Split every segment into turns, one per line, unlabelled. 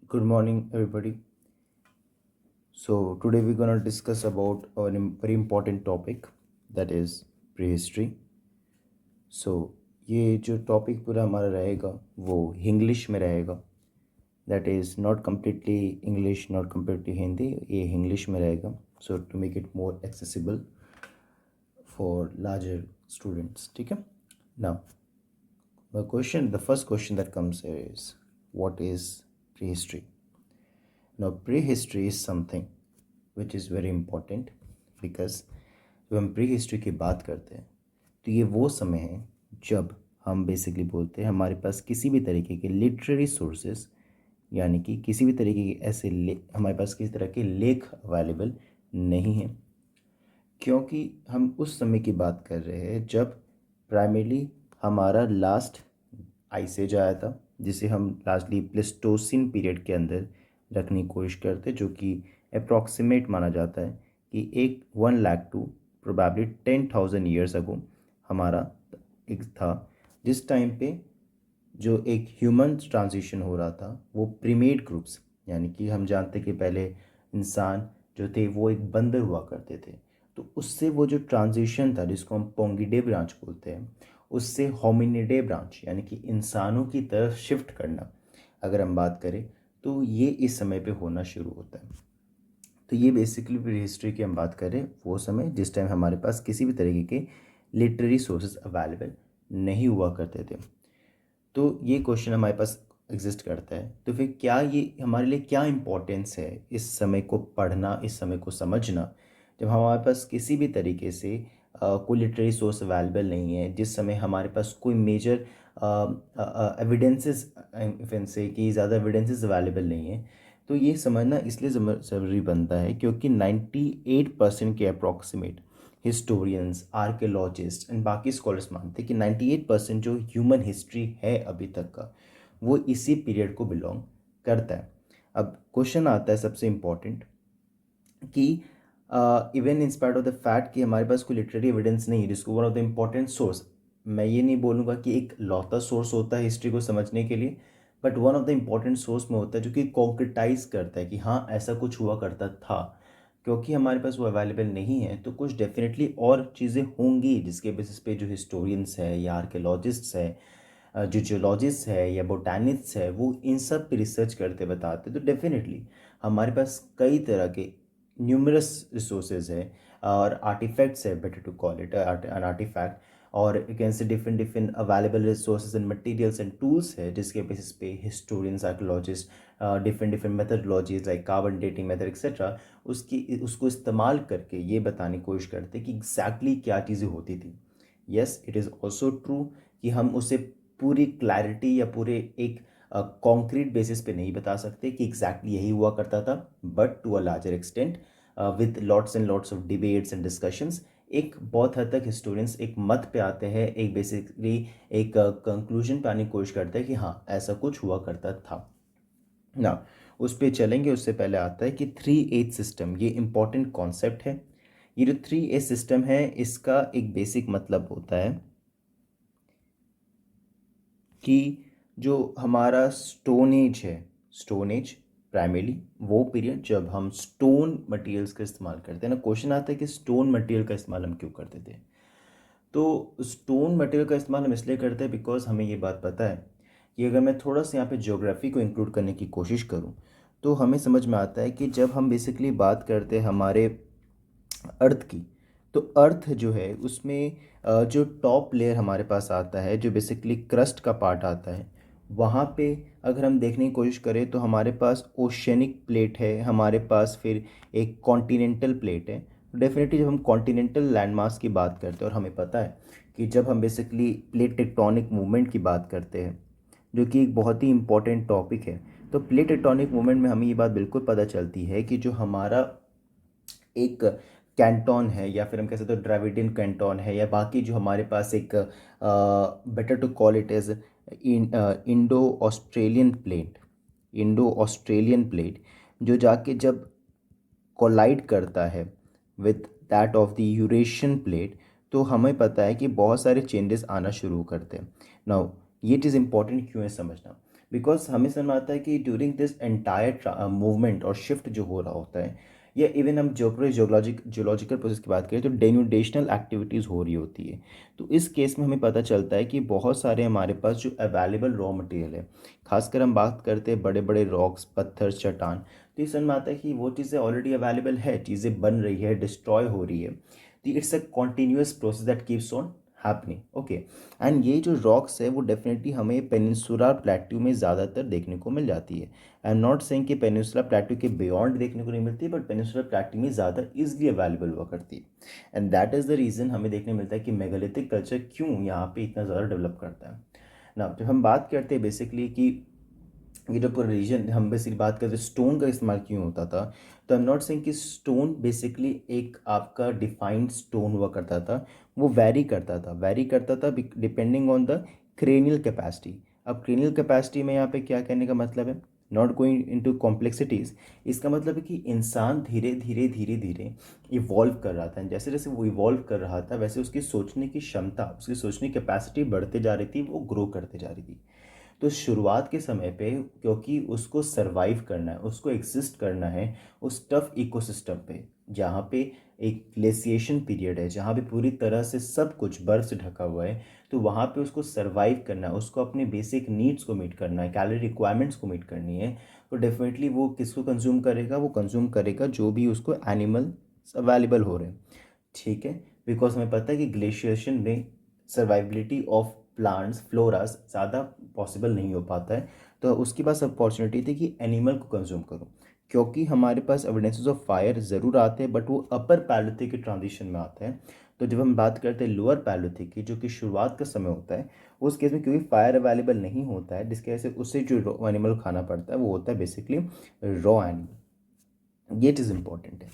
Good morning, everybody. So today we're gonna discuss about very important topic, that is prehistory. So ये जो topic पूरा हमारा रहेगा वो इंग्लिश में रहेगा. That is not completely English, not completely Hindi. ये इंग्लिश में रहेगा. So to make it more accessible for larger students. ठीक है? Now, the first question that comes here is, what is prehistory? Now, prehistory is something which is very important because जब हम pre history की बात करते हैं तो ये वो समय है जब हम बेसिकली बोलते हैं हमारे पास किसी भी तरीके के लिटरेरी सोर्सेस, यानी कि किसी भी तरीके के ऐसे हमारे पास किसी तरह के लेख अवेलेबल नहीं हैं, क्योंकि हम उस समय की बात कर रहे हैं जब प्राइमरीली हमारा लास्ट आइस एज आया था, जिसे हम लास्टली प्लेस्टोसिन पीरियड के अंदर रखने की कोशिश करते, जो कि अप्रॉक्सीमेट माना जाता है कि एक 1 lakh to probably 10,000 years ago हमारा एक था, जिस टाइम पे जो एक ह्यूमन ट्रांजिशन हो रहा था वो प्रीमेड ग्रुप्स, यानी कि हम जानते कि पहले इंसान जो थे वो एक बंदर हुआ करते थे, तो उससे वो जो ट्रांजिशन था जिसको हम पोंगिडे ब्रांच बोलते हैं, उससे होमिनिडे ब्रांच यानी कि इंसानों की तरफ शिफ्ट करना अगर हम बात करें तो ये इस समय पे होना शुरू होता है. तो ये बेसिकली प्री हिस्ट्री की हम बात करें वो समय जिस टाइम हमारे पास किसी भी तरीके के लिटरेरी सोर्सेज अवेलेबल नहीं हुआ करते थे. तो ये क्वेश्चन हमारे पास एग्जिस्ट करता है, तो फिर क्या ये हमारे लिए क्या इम्पोर्टेंस है इस समय को पढ़ना, इस समय को समझना, जब हमारे पास किसी भी तरीके से कोई लिटरेरी सोर्स अवेलेबल नहीं है, जिस समय हमारे पास कोई मेजर एविडेंसेस इवन से कि ज़्यादा एविडेंसेस अवेलेबल नहीं है. तो ये समझना इसलिए ज़रूरी बनता है क्योंकि 98% के अप्रॉक्सीमेट हिस्टोरियंस, आर्कियोलॉजिस्ट एंड बाकी स्कॉलर्स मानते हैं कि 98% जो ह्यूमन हिस्ट्री है अभी तक का वो इसी पीरियड को बिलोंग करता है. अब क्वेश्चन आता है सबसे इम्पोर्टेंट कि even in spite of the fact कि हमारे पास कोई लिटरेरी एविडेंस नहीं है, जिसको one of the important source, मैं ये नहीं बोलूँगा कि एक लौता सोर्स होता है हिस्ट्री को समझने के लिए, but one of the important source में होता है जो कि कॉन्क्रिटाइज करता है कि हाँ ऐसा कुछ हुआ करता था. क्योंकि हमारे पास वो अवेलेबल नहीं है तो कुछ डेफिनेटली और चीज़ें होंगी जिसके बेसिस पे जो हिस्टोरियंस है या आर्कियोलॉजिस्ट्स है, जो जियोलॉजिस्ट है या बोटानिस्ट है, वो इन सब पे रिसर्च करते बताते. तो डेफिनेटली हमारे पास कई तरह के न्यूमरस रिसोर्सेज है और आर्टिफैक्ट्स है, better to call it an artifact, और you can say different different available resources and materials and tools है जिसके बेसिस पे historians, archaeologist different different methodologies like carbon dating method etcetera उसको इस्तेमाल करके ये बताने की कोशिश करते कि एग्जैक्टली क्या चीज़ें होती थी. Yes, it is also true कि हम उसे पूरी क्लैरिटी या पूरे एक कॉन्क्रीट बेसिस पे नहीं बता सकते कि एग्जैक्टली यही हुआ करता था, but to a larger extent with lots and lots of debates and discussions एक बहुत हद तक हिस्टोरियंस एक मत पे आते हैं, एक बेसिकली एक कंक्लूजन पे आने की कोशिश करते हैं कि हाँ ऐसा कुछ हुआ करता था ना. उस पे चलेंगे, उससे पहले आता है कि 3H सिस्टम, ये इंपॉर्टेंट कॉन्सेप्ट है. ये जो 3H सिस्टम है इसका एक बेसिक मतलब होता है कि जो हमारा स्टोन एज है, स्टोन एज प्राइमरीली वो पीरियड जब हम स्टोन मटेरियल्स का इस्तेमाल करते हैं ना. क्वेश्चन आता है कि स्टोन मटेरियल का इस्तेमाल हम क्यों करते थे. तो स्टोन मटेरियल का इस्तेमाल हम इसलिए करते हैं बिकॉज हमें ये बात पता है कि अगर मैं थोड़ा सा यहाँ पे ज्योग्राफी को इंक्लूड करने की कोशिश करूँ तो हमें समझ में आता है कि जब हम बेसिकली बात करते हैं हमारे अर्थ की, तो अर्थ जो है उसमें जो टॉप लेयर हमारे पास आता है, जो बेसिकली क्रस्ट का पार्ट आता है, वहाँ पे अगर हम देखने की कोशिश करें तो हमारे पास ओशियनिक प्लेट है, हमारे पास फिर एक कॉन्टिनेंटल प्लेट है. डेफिनेटली जब हम कॉन्टिनेंटल लैंडमास की बात करते हैं, और हमें पता है कि जब हम बेसिकली प्लेट टेक्टोनिक मूवमेंट की बात करते हैं जो कि एक बहुत ही इंपॉर्टेंट टॉपिक है, तो प्लेट टेक्टोनिक मूवमेंट में हमें ये बात बिल्कुल पता चलती है कि जो हमारा एक कैंटोन है या फिर हम कह सकते हो द्रविडियन कैंटोन है या बाकी जो हमारे पास एक better to call it as Indo Australian plate, Indo Australian plate जो जाके जब कोलाइड करता है with that of the Eurasian plate, तो हमें पता है कि बहुत सारे चेंजेस आना शुरू करते हैं. नाउ ये चीज़ इंपॉर्टेंट क्यों है समझना, बिकॉज हमें समझ में आता है कि ड्यूरिंग दिस एंटायर मूवमेंट और शिफ्ट जो हो रहा होता है, या इवन हम जियोलॉजिकल प्रोसेस की बात करें तो डेन्यूडेशनल एक्टिविटीज़ हो रही होती है। तो इस केस में हमें पता चलता है कि बहुत सारे हमारे पास जो अवेलेबल रॉ मटेरियल है, खासकर हम बात करते हैं बड़े बड़े रॉक्स, पत्थर, चट्टान, तो ये समझ में आता है कि वो चीज़ें ऑलरेडी अवेलेबल है, चीज़ें बन रही है, डिस्ट्रॉय हो रही है। तो it's a continuous process that keeps on happening. Okay, and ये जो रॉक्स है वो डेफिनेटली हमें पेनिनसुलर प्लेट्यू में ज़्यादातर देखने को मिल जाती है। आई एम नॉट सेइंग कि पेनिनसुलर प्लेट्यू के बियॉन्ड देखने को नहीं मिलती, बट पेनिनसुलर प्लेट्यू में ज़्यादा इजली अवेलेबल हुआ करती है। And that is the reason हमें देखने मिलता है कि मेगालिथिक कल्चर क्यों यहाँ पे इतना ज़्यादा डेवलप करता है ना। जब हम बात करते हैं बेसिकली कि ये जो पूरा रीजन, हम बेसिकली बात करते हैं स्टोन का इस्तेमाल क्यों होता था, तो आई एम नॉट सेइंग कि स्टोन बेसिकली एक आपका डिफाइंड स्टोन हुआ करता था। वो वैरी करता था depending on the cranial capacity. अब क्रेनियल कैपेसिटी में यहाँ पे क्या कहने का मतलब है, नॉट गोइंग इनटू कॉम्प्लेक्सिटीज़, इसका मतलब है कि इंसान धीरे धीरे धीरे धीरे इवॉल्व कर रहा था। जैसे जैसे वो इवॉल्व कर रहा था वैसे उसकी सोचने की क्षमता, उसकी सोचने की कैपेसिटी बढ़ते जा रही थी, वो ग्रो करते जा रही थी। तो शुरुआत के समय पे क्योंकि उसको सरवाइव करना है, उसको एग्जिस्ट करना है उस टफ इकोसिस्टम पे, जहाँ पे एक ग्लेशिएशन पीरियड है, जहाँ पे पूरी तरह से सब कुछ बर्फ से ढका हुआ है, तो वहाँ पे उसको सरवाइव करना है, उसको अपने बेसिक नीड्स को मीट करना है, कैलोरी रिक्वायरमेंट्स को मीट करनी है। तो डेफिनेटली वो किसको कंज्यूम करेगा, वो कंज्यूम करेगा जो भी उसको एनिमल अवेलेबल हो रहे हैं। ठीक है, बिकॉज हमें पता है कि ग्लेशिएशन में सर्वाइबिलिटी ऑफ प्लांट्स, फ्लोरास ज़्यादा पॉसिबल नहीं हो पाता है। तो उसके पास अपॉर्चुनिटी थी कि एनिमल को कंज्यूम करो, क्योंकि हमारे पास एविडेंसेस ऑफ फायर ज़रूर आते हैं, बट वो अपर पैलोथिक के ट्रांजिशन में आते हैं। तो जब हम बात करते हैं लोअर पैलोथिक की, जो कि शुरुआत का समय होता है, उस केस में क्योंकि फायर अवेलेबल नहीं होता है, जिसकी वजह से उससे जो एनिमल खाना पड़ता है वो होता है बेसिकली रॉ एनिमल। ये चीज़ इंपॉर्टेंट है।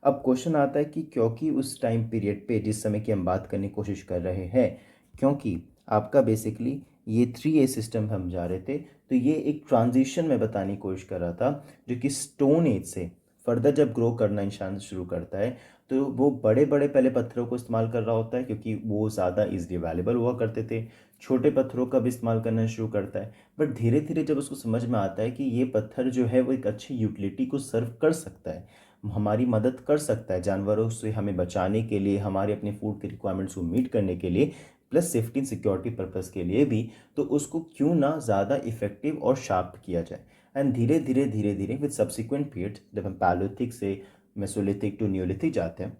अब क्वेश्चन आता है कि क्योंकि उस टाइम पीरियड पे जिस समय की हम बात करने की कोशिश कर रहे हैं, क्योंकि आपका बेसिकली ये 3A सिस्टम हम जा रहे थे, तो ये एक ट्रांजिशन में बताने की कोशिश कर रहा था, जो कि स्टोन एज से फर्दर जब ग्रो करना इंसान शुरू करता है, तो वो बड़े बड़े पहले पत्थरों को इस्तेमाल कर रहा होता है क्योंकि वो ज़्यादा इजली अवेलेबल हुआ करते थे। छोटे पत्थरों का भी इस्तेमाल करना शुरू करता है, बट धीरे धीरे जब उसको समझ में आता है कि ये पत्थर जो है वो एक अच्छी यूटिलिटी को सर्व कर सकता है, हमारी मदद कर सकता है जानवरों से हमें बचाने के लिए, हमारे अपने फूड के रिक्वायरमेंट्स को मीट करने के लिए, plus safety and security purpose के लिए भी, तो उसको क्यों ना ज़्यादा इफेक्टिव और शार्प किया जाए। एंड धीरे धीरे धीरे धीरे विद सब्सिक्वेंट पीरियड, जब हम पैलोथिक से मेसोलिथिक टू न्योलिथिक जाते हैं,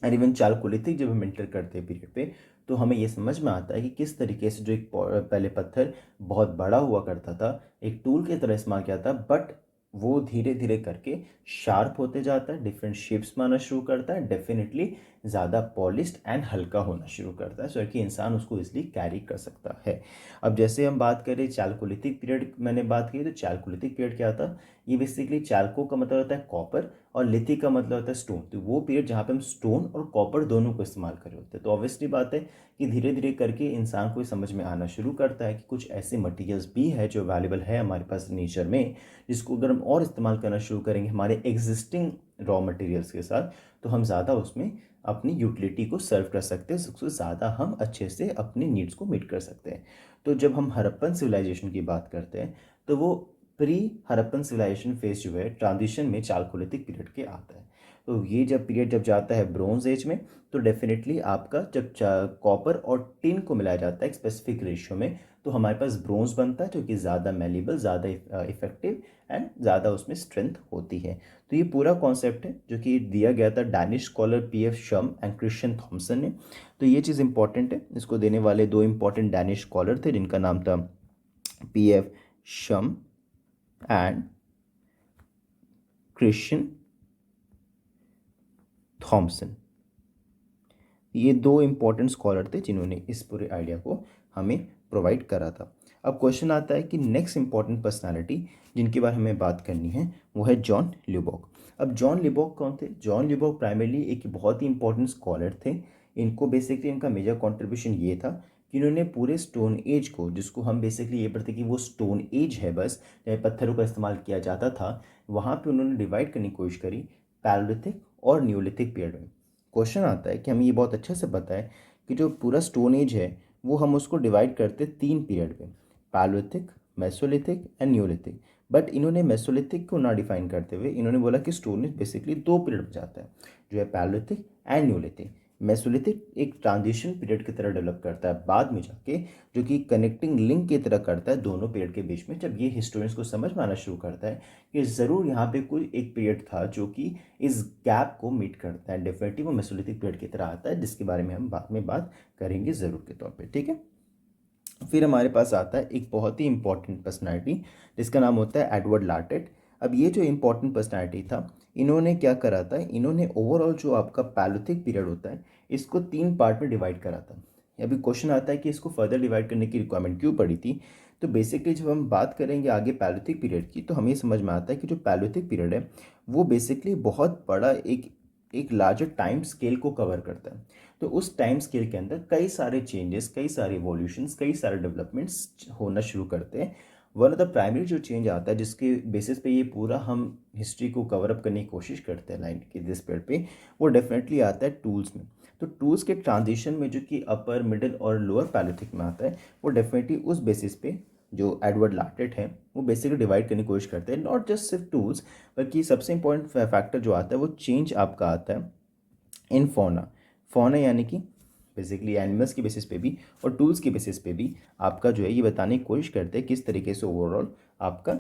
एंड इवन चालकोलिथिक जब हम एंटर करते हैं पीरियड पे, तो हमें ये समझ में आता है कि किस तरीके से जो एक पहले पत्थर बहुत बड़ा हुआ करता था, एक टूल की तरह इस्तेमाल किया था, बट वो धीरे धीरे करके शार्प होते जाता है, डिफरेंट शेप्स में आना शुरू करता है, डेफिनेटली ज़्यादा पॉलिश्ड एंड हल्का होना शुरू करता है, सो कि इंसान उसको इसलिए कैरी कर सकता है। अब जैसे हम बात करें चालकोलिथिक पीरियड, मैंने बात की, तो चालकोलिथिक पीरियड क्या था, ये बेसिकली चालको का मतलब होता है कॉपर और लिथिक का मतलब होता है स्टोन। तो वो पीरियड जहाँ पे हम स्टोन और कॉपर दोनों को इस्तेमाल कर रहे होते हैं। तो ऑब्वियसली बात है कि धीरे धीरे करके इंसान को समझ में आना शुरू करता है कि कुछ ऐसे मटेरियल्स भी है जो अवेलेबल है हमारे पास नेचर में, जिसको अगर हम और इस्तेमाल करना शुरू करेंगे हमारे एग्जिस्टिंग रॉ मटेरियल्स के साथ, तो हम ज़्यादा उसमें अपनी यूटिलिटी को सर्व कर सकते हैं, सबसे ज़्यादा हम अच्छे से अपनी नीड्स को मीट कर सकते हैं। तो जब हम हड़प्पन सिविलाइजेशन की बात करते हैं, तो वो प्री हड़प्पन सिविलाइजेशन फेज जो है ट्रांजिशन में चालकोलिथिक पीरियड के आता है। तो ये जब पीरियड जब जाता है ब्रोंज एज में, तो डेफिनेटली आपका जब कॉपर और टिन को मिलाया जाता है एक स्पेसिफिक रेशियो में, तो हमारे पास ब्रोंज बनता है जो कि ज़्यादा मेलेबल, ज़्यादा इफेक्टिव एंड ज़्यादा उसमें स्ट्रेंथ होती है। तो ये पूरा कॉन्सेप्ट है जो कि दिया गया था डैनिश स्कॉलर पी एफ शम एंड क्रिश्चियन थॉमसन ने। तो ये चीज़ इंपॉर्टेंट है, इसको देने वाले दो इंपॉर्टेंट डैनिश स्कॉलर थे जिनका नाम था पी एफ शम एंड क्रिश्चियन थॉमसन। ये दो इंपॉर्टेंट स्कॉलर थे जिन्होंने इस पूरे आइडिया को हमें प्रोवाइड करा था। अब क्वेश्चन आता है कि नेक्स्ट इंपॉर्टेंट पर्सनालिटी जिनके बारे में हमें बात करनी है वो है जॉन ल्यूबॉक। अब जॉन ल्यूबॉक कौन थे? जॉन ल्यूबॉक प्राइमरली एक बहुत ही इंपॉर्टेंट स्कॉलर थे। इनको बेसिकली इनका मेजर कॉन्ट्रीब्यूशन ये था कि इन्होंने पूरे स्टोन एज को, जिसको हम बेसिकली ये पढ़ते कि वो स्टोन एज है बस, जहाँ पत्थरों का इस्तेमाल किया जाता था, वहाँ पे उन्होंने डिवाइड करने की कोशिश करी पैलोलिथिक और न्यूलिथिक पीरियड में। क्वेश्चन आता है कि हमें ये बहुत अच्छे से पता है कि जो पूरा स्टोन एज है वो हम उसको डिवाइड करते तीन पीरियड में, palaeolithic, Mesolithic and Neolithic. But इन्होंने मेसोलिथिक को ना डिफाइन करते हुए इन्होंने बोला कि स्टोन एज बेसिकली दो पीरियड में जाता है, जो है पैलोलिथिक एंड न्यूलिथिक। मेसोलिथिक एक ट्रांजिशन पीरियड की तरह डेवलप करता है बाद में जाके, जो कि कनेक्टिंग लिंक की तरह करता है दोनों पीरियड के बीच में। जब ये हिस्टोरियंस को समझ में आना शुरू करता है कि ज़रूर यहाँ पे कोई एक पीरियड था जो कि इस गैप को मीट करता है, डेफिनेटली वो मेसोलिथिक पीरियड की तरह आता है, जिसके बारे में हम बाद में बात करेंगे ज़रूर के तौर पर, ठीक है। फिर हमारे पास आता है एक बहुत ही इंपॉर्टेंट पर्सनैलिटी जिसका नाम होता है एडवर्ड लार्टेट। अब ये जो इंपॉर्टेंट पर्सनैलिटी था, इन्होंने क्या करा था, इन्होंने ओवरऑल जो आपका पैलोथिक पीरियड होता है इसको 3 पार्ट में डिवाइड करा था। अभी क्वेश्चन आता है कि इसको फर्दर डिवाइड करने की रिक्वायरमेंट क्यों पड़ी थी। तो बेसिकली जब हम बात करेंगे आगे पैलोथिक पीरियड की, तो हमें समझ में आता है कि जो पैलोथिक पीरियड है वो बेसिकली बहुत बड़ा एक लार्जर टाइम स्केल को कवर करता है। तो उस टाइम स्केल के अंदर कई सारे चेंजेस, कई सारे इवोल्यूशंस, कई सारे डेवलपमेंट्स होना शुरू करते हैं। वन ऑफ द प्राइमरी जो चेंज आता है जिसके बेसिस पे ये पूरा हम हिस्ट्री को कवर अप करने की कोशिश करते हैं लाइन के दिस पीरियड पे, वो डेफिनेटली आता है टूल्स में। तो टूल्स के ट्रांजिशन में जो कि अपर, मिडिल और लोअर पैलोथिक में आता है, वो डेफिनेटली उस बेसिस पे जो एडवर्ड लार्टेट है वो बेसिकली डिवाइड करने की कोशिश करते हैं। नॉट जस्ट सिर्फ टूल्स, बल्कि सबसे इंपॉर्टेंट फैक्टर जो आता है वो चेंज आपका आता है इन फौना। फौना यानी कि बेसिकली एनिमल्स की बेसिस पे भी और टूल्स की बेसिस पे भी आपका जो है ये बताने की कोशिश करते हैं किस तरीके से ओवरऑल आपका